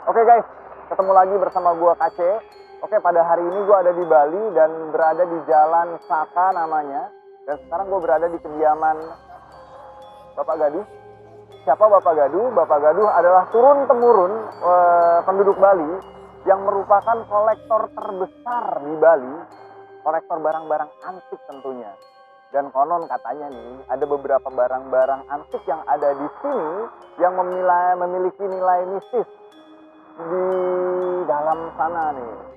Oke guys, ketemu lagi bersama gua Kace. Oke, pada hari ini gua ada di Bali dan berada di Jalan Saka namanya. Dan sekarang gua berada di kediaman Bapak Gaduh. Siapa Bapak Gaduh? Bapak Gaduh adalah turun-temurun penduduk Bali yang merupakan kolektor terbesar di Bali, kolektor barang-barang antik tentunya. Dan konon katanya nih, ada beberapa barang-barang antik yang ada di sini yang memiliki nilai mistis di dalam sana nih.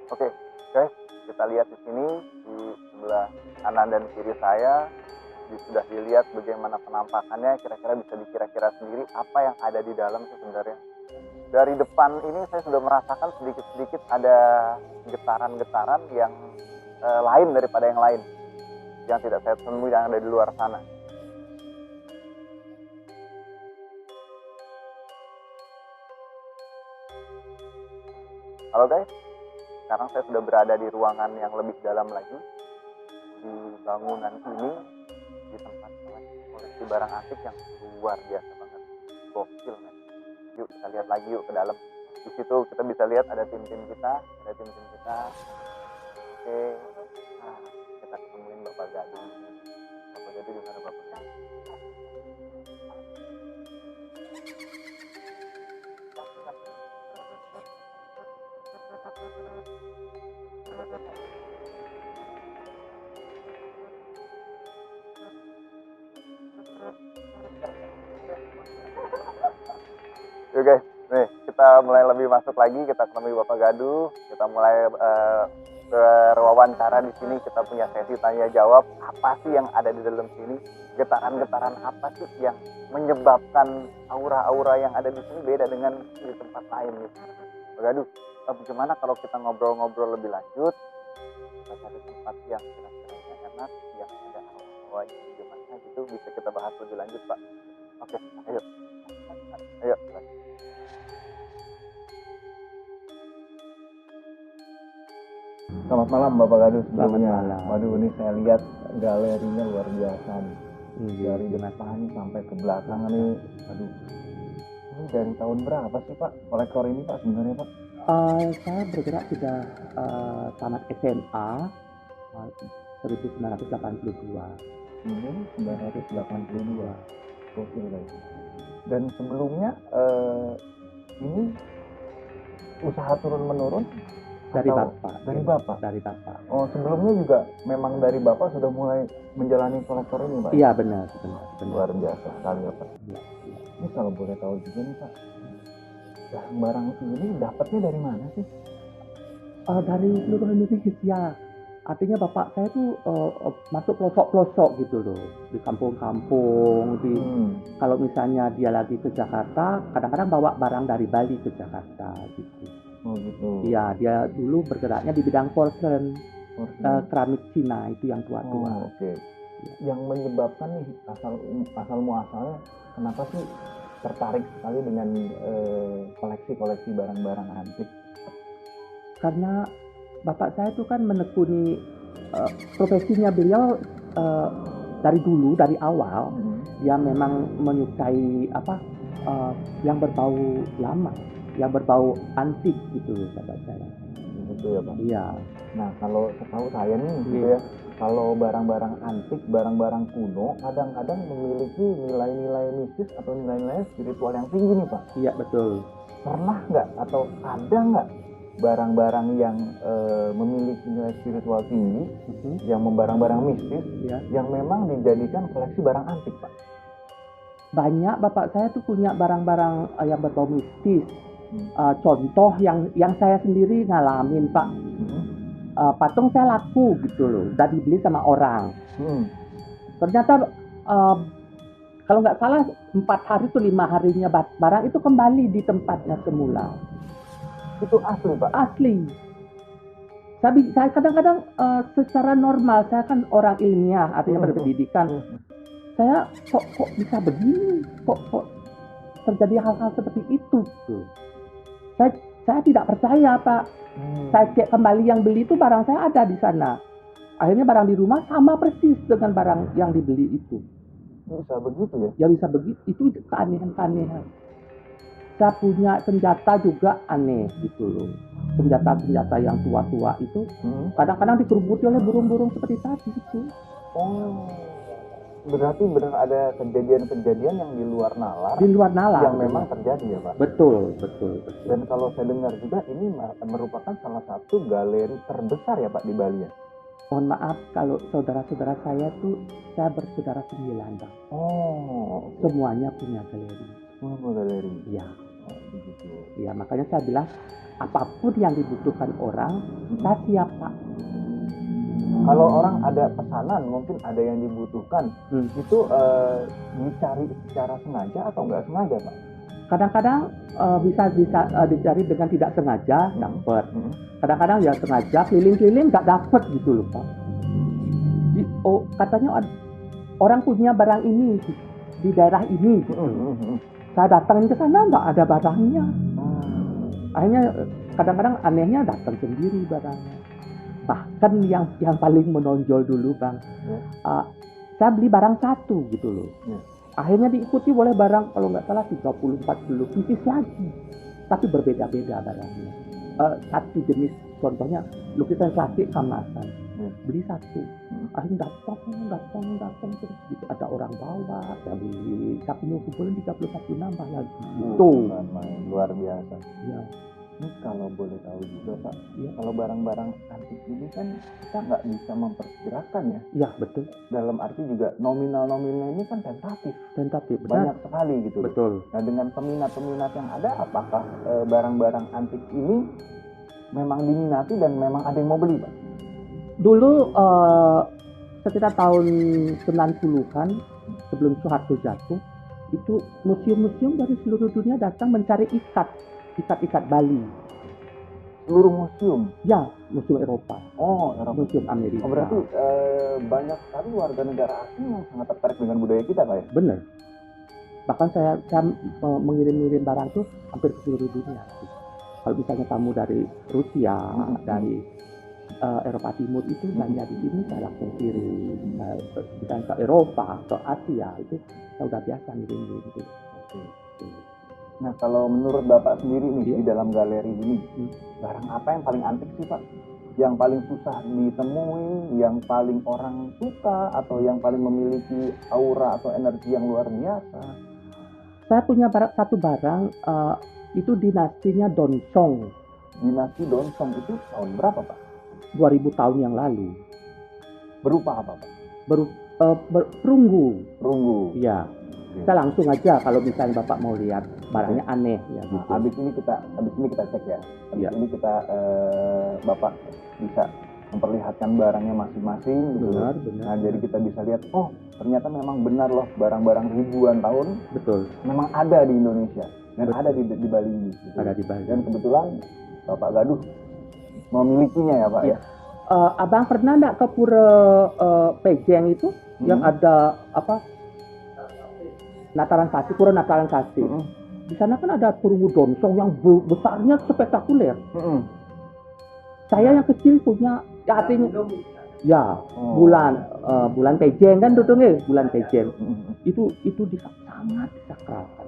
Oke, guys, kita lihat di sini di sebelah kanan dan kiri saya sudah dilihat bagaimana penampakannya. Kira-kira bisa dikira-kira sendiri apa yang ada di dalam sih sebenarnya. Dari depan ini saya sudah merasakan sedikit-sedikit ada getaran-getaran yang lain daripada yang lain yang tidak saya temui yang ada di luar sana. Halo guys, sekarang saya sudah berada di ruangan yang lebih dalam lagi di bangunan ini, di tempat koleksi barang antik yang luar biasa banget, gokil men. Yuk kita lihat lagi yuk ke dalam. Di situ kita bisa lihat ada tim-tim kita. Oke, nah, kita ketemuin Bapak Gaduh. Bapak Gaduh di mana Bapak Gaduh? Yuk guys, nih kita mulai lebih masuk lagi, kita ketemu Bapak Gaduh, kita mulai berwawancara di sini, kita punya sesi tanya jawab, apa sih yang ada di dalam sini, getaran-getaran apa sih yang menyebabkan aura-aura yang ada di sini beda dengan di tempat lain gitu. Bapak Gaduh, bagaimana kalau kita ngobrol-ngobrol lebih lanjut, kita cari tempat yang kira-kira enak, yang ada aura-aura yang gimana gitu, bisa kita bahas lebih lanjut Pak. Oke, ayo. Ayo. Selamat malam Bapak Gaduh sebelumnya. Waduh, ini saya lihat galerinya luar biasa nih. Dari depan sampai ke belakang nih. Aduh. Ini dari tahun berapa sih Pak kolektor ini Pak sebenarnya Pak? Saya bergerak sudah tamat SMA 1982. 1982. Oke guys. Dan sebelumnya ini usaha turun menurun Dari atau Bapak. dari Bapak? Dari Bapak. Oh, sebelumnya juga memang dari Bapak sudah mulai menjalani kolektor ini Pak? Iya benar. Luar biasa sekali ya Pak. Ya. Ini kalau boleh tahu juga nih Pak, barang ini dapatnya dari mana sih? Dari seluruh Indonesia. Artinya Bapak saya tuh masuk pelosok-pelosok gitu loh, di kampung-kampung. Kalau misalnya dia lagi ke Jakarta, kadang-kadang bawa barang dari Bali ke Jakarta gitu. Oh gitu. Iya, dia dulu bergeraknya di bidang porcelain, keramik Cina itu yang tua-tua. Oh, oke. Yang menyebabkan nih asal muasalnya kenapa sih tertarik sekali dengan koleksi barang-barang antik? Karena Bapak saya itu kan menekuni profesinya beliau dari dulu, dari awal. Dia memang menyukai yang berbau lama, yang berbau antik gitu Bapak saya. Gitu ya Pak? Iya. Nah kalau setahu saya nih gitu ya, kalau barang-barang antik, barang-barang kuno kadang-kadang memiliki nilai-nilai mistis atau nilai-nilai spiritual yang tinggi nih Pak. Iya betul. Pernah nggak atau ada nggak barang-barang yang memiliki nilai spiritual tinggi, yang barang-barang mistis, yang memang dijadikan koleksi barang antik Pak? Banyak Bapak saya tuh punya barang-barang yang berbau mistis. Contoh yang saya sendiri ngalamin Pak, patung saya laku gitu loh, udah dibeli sama orang. Ternyata kalau nggak salah 4 hari tuh 5 harinya barang itu kembali di tempatnya semula. Itu asli Pak? Asli. Saya kadang-kadang secara normal, saya kan orang ilmiah, artinya berpendidikan. Saya kok bisa begini, kok terjadi hal-hal seperti itu. Tuh. Saya tidak percaya, Pak. Saya cek kembali yang beli itu barang saya ada di sana. Akhirnya barang di rumah sama persis dengan barang yang dibeli itu. Bisa begitu ya? Ya bisa begitu, itu keanehan-keanehan. Saya punya senjata juga aneh gitu loh. Senjata-senjata yang tua-tua itu kadang-kadang dikerubuti oleh burung-burung seperti tadi itu. Oh, berarti benar ada kejadian-kejadian yang di luar nalar. Di luar nalar. Yang memang terjadi ya Pak? Betul. Dan kalau saya dengar juga ini merupakan salah satu galeri terbesar ya Pak di Bali ya? Mohon maaf kalau saudara-saudara saya tuh, saya bersaudara 9 Bang. Oh. Semuanya punya galeri. Semua galeri? Iya. Oh, begitu. Ya makanya saya bilang apapun yang dibutuhkan orang, saya siap Pak. Kalau orang ada pesanan, mungkin ada yang dibutuhkan, itu dicari secara sengaja atau nggak sengaja Pak? Kadang-kadang bisa dicari dengan tidak sengaja dapat. Kadang-kadang ya sengaja keliling-keliling nggak dapat gitu loh Pak. Katanya orang punya barang ini di daerah ini. Gitu. Saya datangin ke sana nggak ada barangnya. Akhirnya kadang-kadang anehnya datang sendiri barangnya. Bahkan yang paling menonjol dulu Bang, saya beli barang satu gitu loh. Akhirnya diikuti oleh barang kalau nggak salah 30-40 pieces lagi, tapi berbeda-beda barangnya. Satu jenis, contohnya lukisan klasik kamasan, beli satu, akhirnya datang terus gitu. Ada orang bawa, saya beli, tapi kumpulin 31 nambah lagi. Itu luar biasa. Ya. Ini kalau boleh tahu juga Pak, ya, kalau barang-barang antik ini kan kita nggak bisa memperkirakan ya. Iya betul. Dalam arti juga nominal-nominal ini kan tentatif. Benar. Banyak sekali gitu. Betul. Nah dengan peminat-peminat yang ada, apakah barang-barang antik ini memang diminati dan memang ada yang mau beli Pak? Dulu sekitar tahun 90-an sebelum Soeharto jatuh, itu museum-museum dari seluruh dunia datang mencari ikat Bali. Seluruh museum? Ya, museum Eropa. Oh, Eropa. Museum Amerika. Oh, berarti banyak sekali warga negara asing yang sangat tertarik dengan budaya kita, Pak ya? Benar. Bahkan saya mengirim barang tuh hampir ke seluruh dunia. Kalau misalnya tamu dari Rusia, dari Eropa Timur itu belanja di sini, saya langsung kirim. Misalnya ke Eropa, ke Asia, itu saya udah biasa ngirim gitu. Nah kalau menurut Bapak sendiri nih di dalam galeri ini, barang apa yang paling antik sih Pak? Yang paling susah ditemui, yang paling orang suka, atau yang paling memiliki aura atau energi yang luar biasa? Saya punya satu barang, itu dinastinya Donsong. Dinasti Donsong itu tahun berapa Pak? 2000 tahun yang lalu. Berupa apa Pak? Perunggu. Perunggu. Iya. Saya langsung aja kalau misalnya Bapak mau lihat barangnya aneh ya gitu. Nah, habis ini kita cek ya. Habis ini kita Bapak bisa memperlihatkan barangnya masing-masing gitu. Benar. Nah, jadi kita bisa lihat, oh, ternyata memang benar loh barang-barang ribuan tahun. Betul. Memang ada di Indonesia dan ada di Bali ini. Gitu. Ada di Bali. Dan kebetulan Bapak Gaduh memilikinya ya, Pak ya. Abang pernah enggak ke Pura Pejeng itu yang ada apa? Pura Natalan Kasih. Di sana kan ada perunggu Donsong yang besarnya spektakuler. Saya yang kecil punya, ya artinya, ya bulan Pejeng kan dudungnya bulan Pejeng. Itu sangat disakralkan,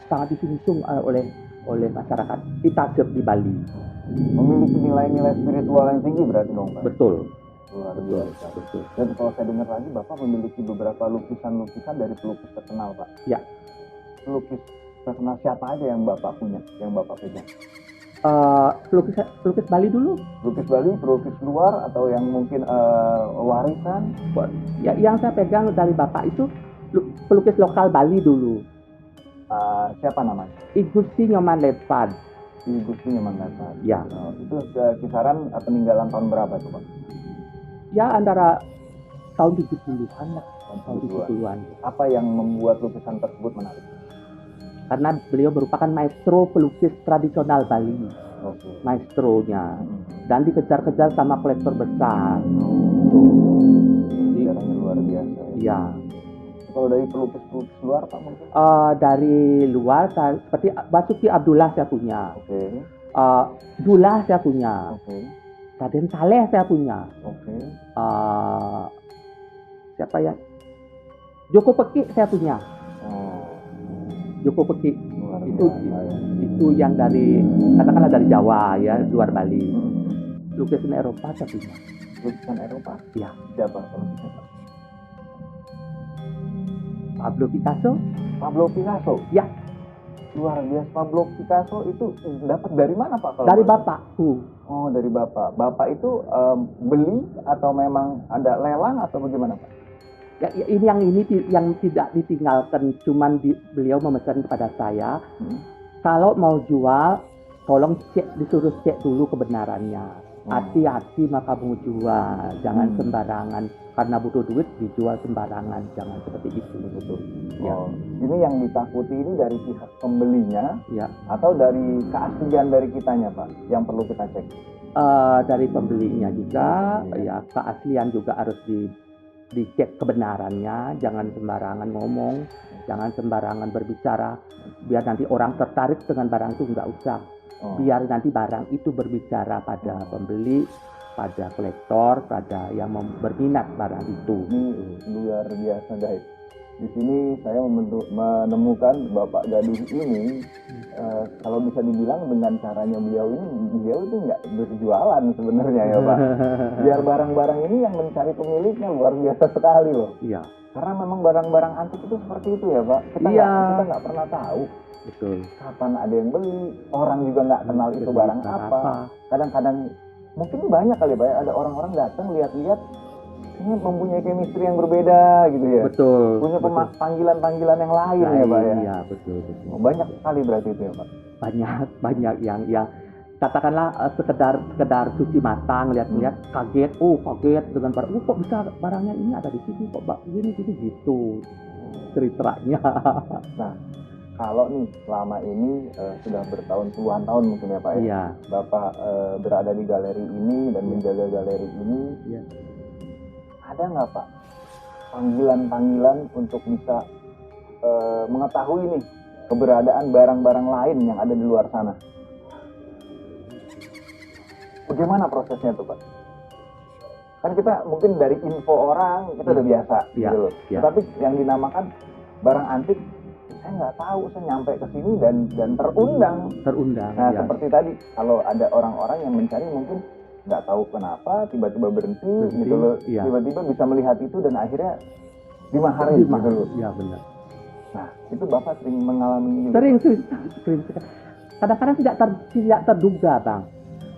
sangat disungsung oleh masyarakat kita di Bali. Memiliki nilai-nilai spiritual yang tinggi berarti dong Pak? Betul. Luar biasa. Betul. Dan kalau saya dengar lagi Bapak memiliki beberapa lukisan-lukisan dari pelukis terkenal Pak. Ya. Pelukis terkenal siapa aja yang Bapak punya, yang Bapak pegang? Pelukis Bali dulu. Pelukis Bali, pelukis luar atau yang mungkin warisan? Ya, yang saya pegang dari Bapak itu pelukis lokal Bali dulu. Siapa namanya? I Gusti Nyoman Lepan. I Gusti Nyoman Lepan. Ya. Itu kisaran peninggalan tahun berapa tuh Pak? Ya antara tahun 70-an lah. Tahun 70-an. Apa yang membuat lukisan tersebut menarik? karena beliau merupakan maestro pelukis tradisional Bali, Oke. maestronya, Hmm. dan dikejar-kejar sama kolektor besar. Sejarahnya luar biasa ya. Ya, Kalau dari pelukis-pelukis luar Pak mungkin? dari luar seperti Basuki Abdullah saya punya, Oke. Dullah saya punya, Oke. Raden Saleh saya punya, Oke. siapa ya? Joko Peki saya punya. Oh, Joko Peki luar itu biasa ya. itu yang dari katakanlah dari Jawa ya, luar Bali. Hmm. Lukisan Eropa saya punya. Lukisan Eropa? Ya, Siapa pelukisnya Pak? Pablo Picasso. Pablo Picasso? Ya, Luar biasa. Pablo Picasso itu dapat dari mana Pak? Kalau dari boleh? bapakku. Oh, dari Bapak. Bapak itu beli atau memang ada lelang atau bagaimana Pak? Ya, ini yang tidak ditinggalkan, cuman beliau memesan kepada saya, kalau mau jual, tolong disuruh cek dulu kebenarannya. Hati-hati maka mau jual, jangan sembarangan, karena butuh duit dijual sembarangan, jangan seperti itu. Betul. Ya. Oh, ini yang ditakuti ini dari pihak pembelinya Ya, atau dari keaslian dari kitanya Pak yang perlu kita cek? dari pembelinya juga, Iya. ya keaslian juga harus dicek kebenarannya, jangan sembarangan ngomong, jangan sembarangan berbicara, biar nanti orang tertarik dengan barang itu nggak usah. Oh. Biar nanti barang itu berbicara pada pembeli, pada kolektor, pada yang berminat barang itu. Ini luar biasa guys. Di sini saya menemukan Bapak Gaduh ini, kalau bisa dibilang dengan caranya beliau itu nggak berjualan sebenarnya ya Pak. Biar barang-barang ini yang mencari pemiliknya luar biasa sekali loh. Iya. Karena memang barang-barang antik itu seperti itu ya Pak. Kita nggak pernah tahu. Betul. Kapan ada yang beli, orang juga nggak kenal itu barang apa. Kadang-kadang mungkin banyak kali Pak ya, ada orang-orang datang lihat-lihat ini mempunyai chemistry yang berbeda gitu ya. Betul. Punya panggilan-panggilan yang lain ya Pak ya. Iya, betul. Banyak sekali berarti itu ya Pak. Banyak yang katakanlah sekedar cuci mata, lihat-lihat kaget dengan barang. Kok bisa barangnya ini ada di sini, kok gini gitu ceritanya. Nah, kalau nih selama ini sudah bertahun puluhan tahun mungkin ya Pak ya. Iya. Bapak berada di galeri ini dan menjaga galeri ini. Iya. Ada nggak Pak panggilan-panggilan untuk bisa mengetahui nih keberadaan barang-barang lain yang ada di luar sana? Bagaimana prosesnya tuh Pak? Kan kita mungkin dari info orang kita udah biasa gitu loh. Tapi yang dinamakan barang antik, saya nggak tahu, saya nyampe ke sini dan terundang. Nah seperti tadi, kalau ada orang-orang yang mencari mungkin nggak tahu kenapa tiba-tiba berhenti gitu loh, tiba-tiba bisa melihat itu dan akhirnya dimaharin gitu loh. Iya benar. Nah itu Bapak sering mengalami ini? Sering. Kadang-kadang tidak terduga Bang.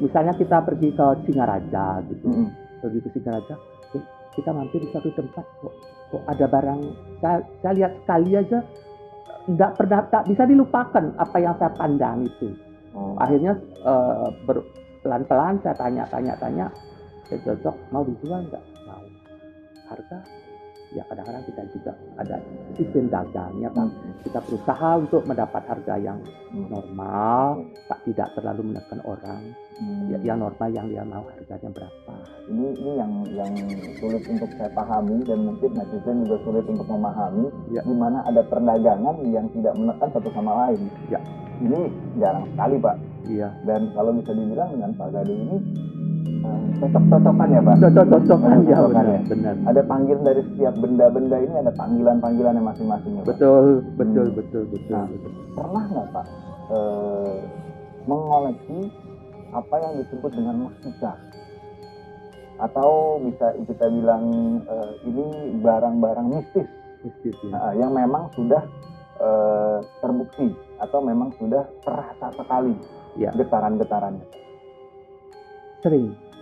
Misalnya kita pergi ke Singaraja gitu, pergi ke Singaraja, kita mampir di satu tempat kok ada barang, saya lihat sekali aja, tak bisa dilupakan apa yang saya pandang itu. Akhirnya pelan-pelan saya tanya, saya cocok, mau dijual nggak? Mau. Harga? Ya kadang-kadang kita juga ada sistem dagangnya Pak. Kita berusaha untuk mendapat harga yang normal, Pak, tidak terlalu menekan orang. Yang normal yang dia mau harganya berapa. Ini yang sulit untuk saya pahami dan mungkin netizen juga sulit untuk memahami, di mana ada perdagangan yang tidak menekan satu sama lain. Ya. Ini jarang sekali Pak. Iya. Dan kalau bisa dibilang dengan Pak Gaduh ini cocok-cocokan ya Pak? Cocok-cocokan ya, benar. Ada panggilan dari setiap benda-benda ini, ada panggilan-panggilannya masing-masing ya Pak? Betul. Nah, pernah nggak Pak mengoleksi apa yang disebut dengan mustika? Atau bisa kita bilang ini barang-barang mistis ya? Yang memang sudah terbukti atau memang sudah terasa sekali getaran-getarannya?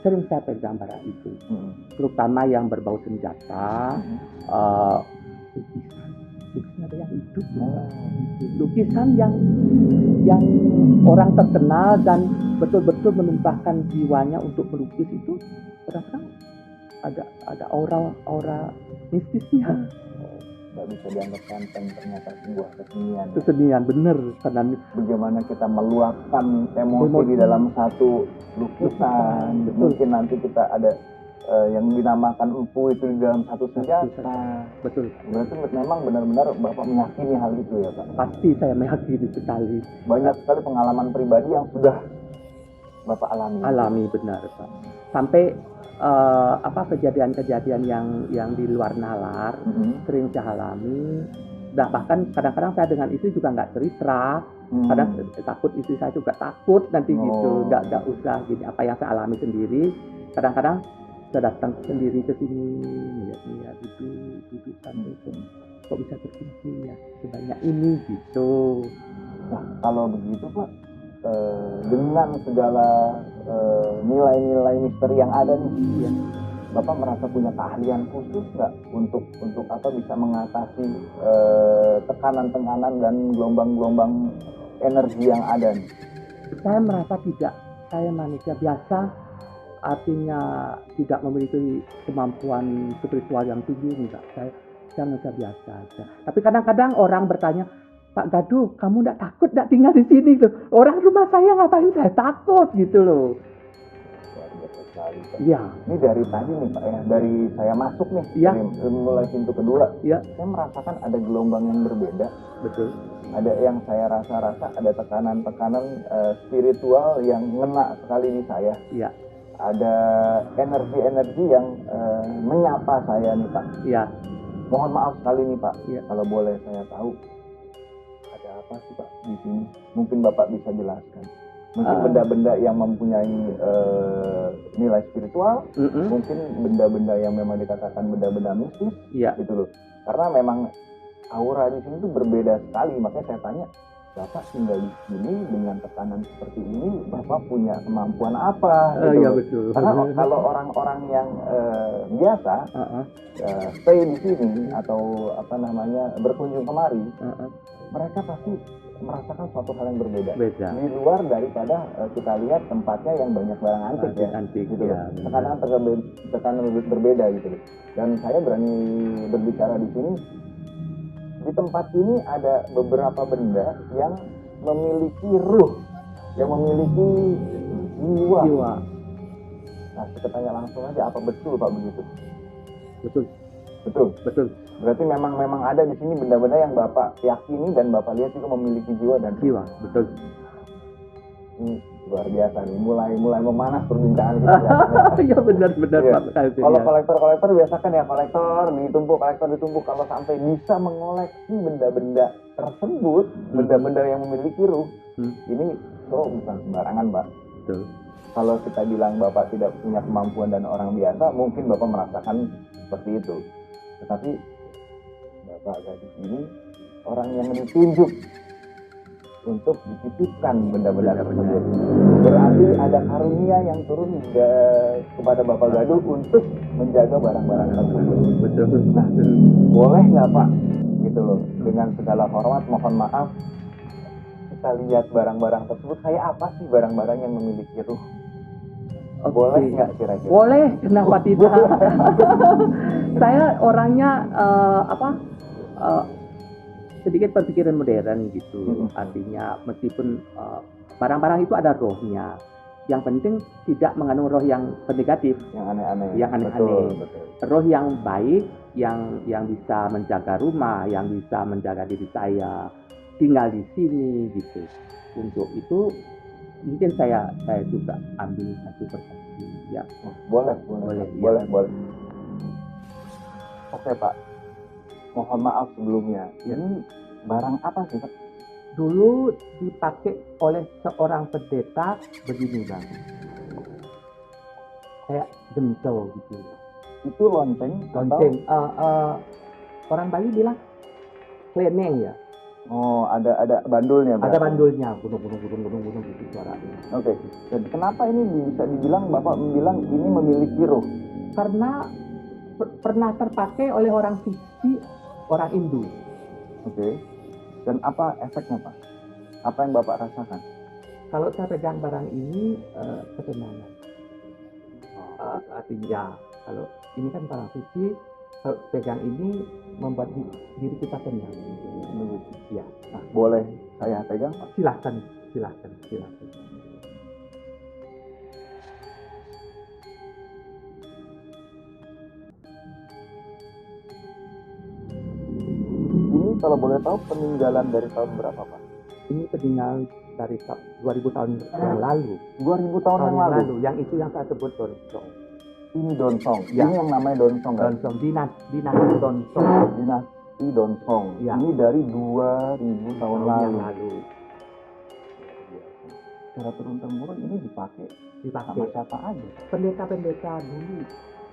Sering saya pegang barang itu, terutama yang berbau senjata, lukisan ada yang hidup, lukisan yang orang terkenal dan betul-betul menumpahkan jiwanya untuk melukis itu, kadang-kadang ada aura mistisnya. nggak bisa dianggap enteng, ternyata sebuah kesenian. Kesenian bener, karena Bagaimana kita meluapkan emosi Emosi. di dalam satu lukisan. Betul. Mungkin nanti kita ada yang dinamakan empu itu di dalam satu senjata. Betul. Berarti memang benar-benar Bapak meyakini hal itu ya Pak? Pasti saya meyakini sekali. Banyak sekali pengalaman pribadi yang sudah Bapak alami benar Pak. Sampai kejadian-kejadian yang di luar nalar sering saya alami. Nah, bahkan kadang-kadang saya dengan istri juga nggak cerita. Kadang takut istri saya juga takut nanti gitu. Nggak usah gini, apa yang saya alami sendiri. Kadang-kadang saya datang sendiri ke sini, lihat duduk sampai kok bisa terkumpul ya sebanyak ini gitu. Nah, kalau begitu Pak, dengan segala nilai-nilai misteri yang ada nih, ya, Bapak merasa punya keahlian khusus nggak untuk apa bisa mengatasi tekanan-tekanan dan gelombang-gelombang energi yang ada nih? Saya merasa tidak. Saya manusia biasa. Artinya tidak memiliki kemampuan spiritual yang tinggi, enggak. Saya manusia biasa aja. Tapi kadang-kadang orang bertanya, Pak Gaduh, kamu enggak takut enggak tinggal di sini tuh? Orang rumah saya ngapain saya takut gitu loh. Luar biasa sekali, Pak. Iya. Ini dari tadi nih Pak ya, dari saya masuk nih, ya. dari mulai pintu kedua, ya. Saya merasakan ada gelombang yang berbeda. Betul. Ada yang saya rasa ada tekanan-tekanan spiritual yang ngena sekali di saya. Iya. Ada energi-energi yang menyapa saya nih Pak. Iya. Mohon maaf sekali nih Pak, ya. Kalau boleh saya tahu ada apa sih Pak di sini? Mungkin Bapak bisa jelaskan. Mungkin benda-benda yang mempunyai nilai spiritual, mungkin benda-benda yang memang dikatakan benda-benda mistis, gitu loh. Karena memang aura di sini tuh berbeda sekali, makanya saya tanya, Bapak tinggal di sini dengan tekanan seperti ini, Bapak punya kemampuan apa? Gitu. Iya betul. Karena kalau orang-orang yang biasa stay di sini atau berkunjung kemari, mereka pasti merasakan suatu hal yang berbeda. Di luar daripada kita lihat tempatnya yang banyak barang antik gitu. Ya, tekanan berbeda gitu. Dan saya berani berbicara di sini. Di tempat ini ada beberapa benda yang memiliki ruh, yang memiliki jiwa. Nah, kita tanya langsung aja, apa betul Pak begitu? Betul. Berarti memang ada di sini benda-benda yang Bapak yakini dan Bapak lihat itu memiliki jiwa dan jiwa. Betul. Ini luar biasa nih, mulai memanas perbincangan kita. Iya benar ya. Pak. Kalau kolektor biasa kan ya kolektor ditumpuk. Kalau sampai bisa mengoleksi benda-benda tersebut, benda-benda yang memiliki ruh, ini bukan sembarangan Pak. Betul. Kalau kita bilang Bapak tidak punya kemampuan dan orang biasa, mungkin Bapak merasakan seperti itu. Tetapi Bapak gadis ini orang yang ditunjuk untuk dititipkan benda-benda tersebut. Berarti ada karunia yang turun kepada Bapak Gaduh untuk menjaga barang-barang tersebut. Betul. Nah, boleh nggak Pak? Gitu loh. Dengan segala hormat, mohon maaf. Kita lihat barang-barang tersebut. Kayak apa sih barang-barang yang memiliki ruh? Boleh nggak kira-kira? Boleh, kenapa tidak? Saya orangnya sedikit berpikiran modern gitu. Artinya meskipun barang-barang itu ada rohnya, yang penting tidak mengandung roh yang negatif, yang aneh-aneh. Roh yang baik, yang bisa menjaga rumah, yang bisa menjaga diri saya tinggal di sini gitu. Untuk itu mungkin saya juga ambil satu persatu ya. Boleh. Oke Pak, mohon maaf sebelumnya. Ini barang apa sih Pak? Dulu dipakai oleh seorang pendeta begini Bang. Kayak gentol gitu. Itu lonceng? Orang Bali bilang kleneng ya. Oh, ada bandulnya berarti? Ada bandulnya, gunung gitu suaranya. Oke. Jadi kenapa ini bisa dibilang Bapak bilang ini memiliki ruh? Karena pernah terpakai oleh orang suci, orang Hindu. Oke. Dan apa efeknya Pak? Apa yang Bapak rasakan? Kalau saya pegang barang ini ketenangan. Artinya kalau ini kan barang suci, pegang ini membuat diri kita tenang. Ya. Nah, boleh saya pegang, Pak? Silahkan. Ini kalau boleh tahu peninggalan dari tahun berapa, Pak? Ini peninggalan dari 2000 tahun yang lalu. 2000 tahun yang lalu. Yang itu yang saya sebut Donsong. Ini Donsong. Ya. Ini yang namanya Donsong, kan? Donsong, dinasti Donsong. Dinasti Donsong. Ya. Ini dari 2000 tahun yang lalu. lalu. Secara turun-temurun ini dipakai sama siapa aja? Pendeta-pendeta dulu.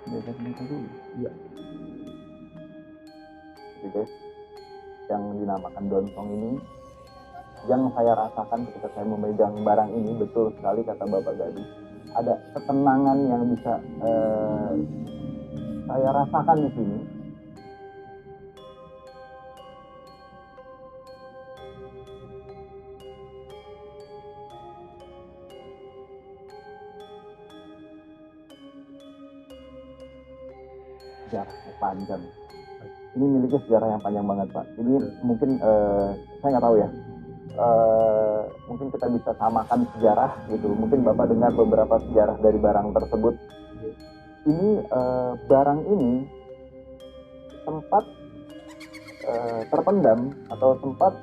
Pendeta dulu. Iya. Jadi guys, yang dinamakan Donsong ini, yang saya rasakan ketika saya memegang barang ini, betul sekali kata Bapak Gadis, ada ketenangan yang bisa saya rasakan di sini. Sejarahnya panjang. Ini miliknya sejarah yang panjang banget, Pak. Ini mungkin saya nggak tahu ya. Mungkin kita bisa samakan sejarah gitu. Mungkin Bapak dengar beberapa sejarah dari barang tersebut. Ini barang ini sempat terpendam atau sempat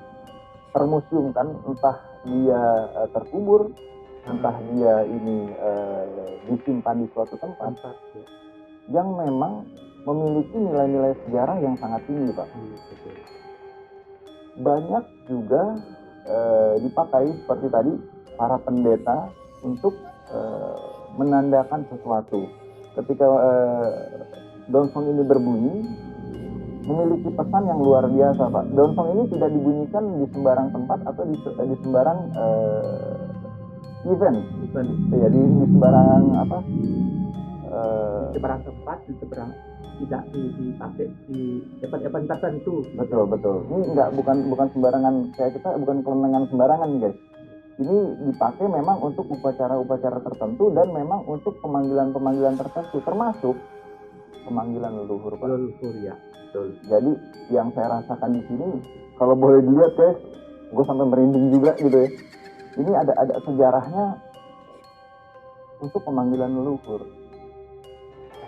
termuseumkan, entah dia terkubur, entah dia ini disimpan di suatu tempat yang memang memiliki nilai-nilai sejarah yang sangat tinggi, Pak. Banyak juga dipakai seperti tadi para pendeta untuk menandakan sesuatu. Ketika Donsong ini berbunyi, memiliki pesan yang luar biasa, Pak. Donsong ini tidak dibunyikan di sembarang tempat atau di sembarang event. Ya, di sembarang apa? Di seberang tempat, di seberang tidak dipakai di event tertentu. Betul. Ini bukan sembarangan, kayak kita bukan kelenengan sembarangan nih, guys. Ini dipakai memang untuk upacara-upacara tertentu dan memang untuk pemanggilan-pemanggilan tertentu, termasuk pemanggilan leluhur, Pak. Leluhur, ya. Betul. Jadi yang saya rasakan di sini, kalau boleh dilihat, guys, gue sampai merinding juga gitu ya. Ini ada sejarahnya untuk pemanggilan leluhur.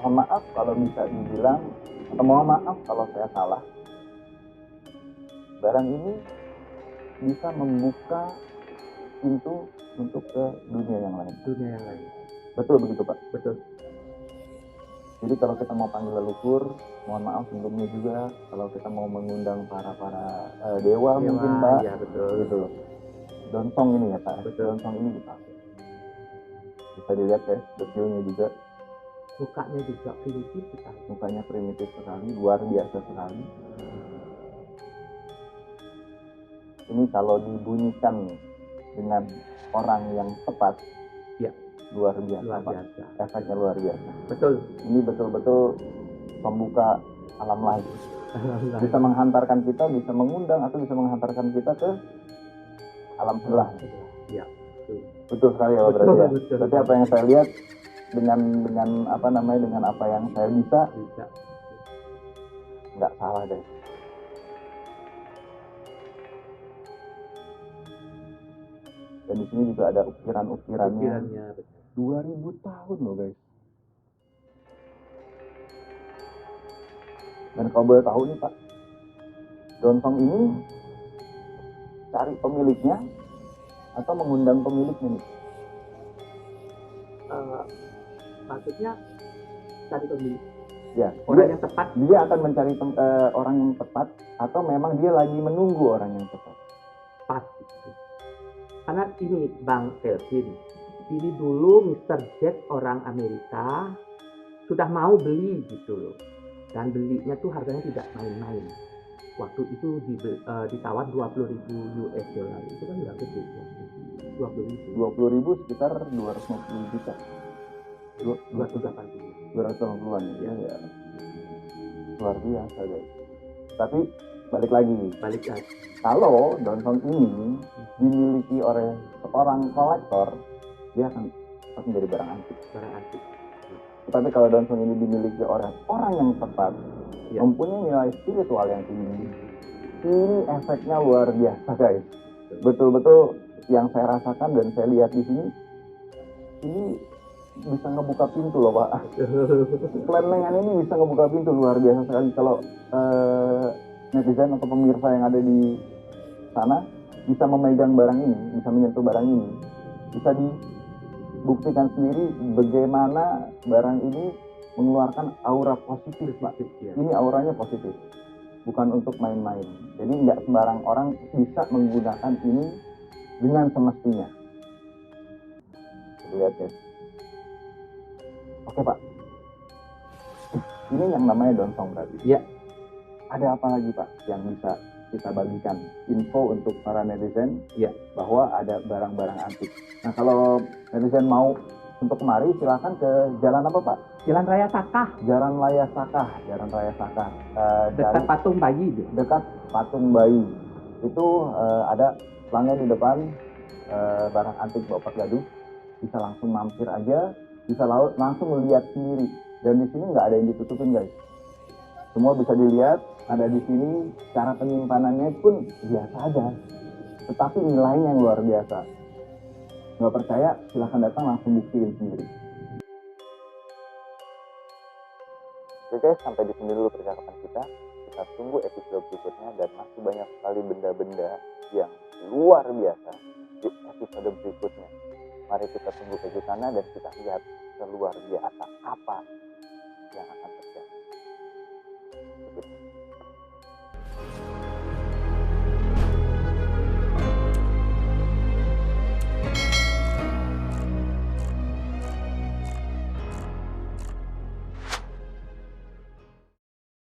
Mohon maaf kalau bisa dibilang, atau mohon maaf kalau saya salah. Barang ini bisa membuka pintu untuk ke dunia yang lain. Betul begitu, Pak? Betul. Jadi kalau kita mau panggil leluhur, mohon maaf sebelumnya juga kalau kita mau mengundang para dewa mungkin, Pak. Ya, betul. Gitu. Donsong ini ya, Pak. Betul. Donsong ini dipakai. Bisa dilihat ya, detailnya juga. Mukanya juga primitif sekali. Mukanya primitif sekali, luar biasa sekali. Ini kalau dibunyikan dengan orang yang tepat, ya, luar biasa. Efeknya luar biasa. Betul. Ini betul-betul membuka alam lain. Bisa menghantarkan kita, bisa mengundang atau bisa menghantarkan kita ke alam sebelah. Ya, betul sekali ya, Pak. Berarti ya. Betul. Berarti apa yang saya lihat dengan apa namanya, dengan apa yang saya bisa. Nggak salah, guys. Dan di sini juga ada ukirannya. 2000 tahun loh, guys. Dan kalau boleh tahu nih, Pak, Donsong ini cari pemiliknya atau mengundang pemiliknya nih? Maksudnya cari pemilik. Ya, orang yang tepat. Dia akan mencari orang yang tepat atau memang dia lagi menunggu orang yang tepat? Pas. Karena ini Bang Kelvin, ini dulu Mr. Jack orang Amerika sudah mau beli gitu loh, dan belinya tuh harganya tidak main-main. Waktu itu ditawar 20.000 US dollar, itu kan udah gede. 20.000 sekitar 250 juta. 280-an ya. Luar biasa, guys. Tapi balik lagi. Kalau Donsong ini dimiliki oleh seorang kolektor, dia akan menjadi barang antik. Tetapi kalau Donsong ini dimiliki orang yang tepat, mempunyai nilai spiritual yang tinggi, ini efeknya luar biasa guys. Betul-betul yang saya rasakan dan saya lihat di sini, ini bisa ngebuka pintu loh Pak. Kelenengan ini bisa ngebuka pintu luar biasa sekali. Kalau netizen atau pemirsa yang ada di sana bisa memegang barang ini, bisa menyentuh barang ini, bisa dibuktikan sendiri bagaimana barang ini mengeluarkan aura positif Pak. Ini auranya positif, bukan untuk main-main. Jadi nggak sembarang orang bisa menggunakan ini dengan semestinya. Lihat ya. Oke Pak, ini yang namanya Donsong berarti. Ya. Ada apa lagi Pak yang bisa kita bagikan info untuk para netizen? Ya. Bahwa ada barang-barang antik. Nah kalau netizen mau untuk kemari silakan ke jalan apa Pak? Jalan Raya Sakah. Jalan Raya Sakah. Dekat Patung Bayi. Dekat Patung Bayi. Itu ada pelangnya di depan barang antik Bapak Gaduh. Bisa langsung mampir aja, bisa langsung melihat sendiri. Dan di sini nggak ada yang ditutupin guys. Semua bisa dilihat, ada di sini. Cara penyimpanannya pun biasa aja. Tetapi nilainya yang luar biasa. Nggak percaya, silahkan datang langsung buktiin sendiri. Oke guys, sampai di sini dulu percakapan kita. Kita tunggu episode berikutnya dan masih banyak sekali benda-benda yang luar biasa di episode berikutnya. Mari kita tunggu kejutannya dan kita lihat seluar biasa apa yang akan terjadi. Begitu.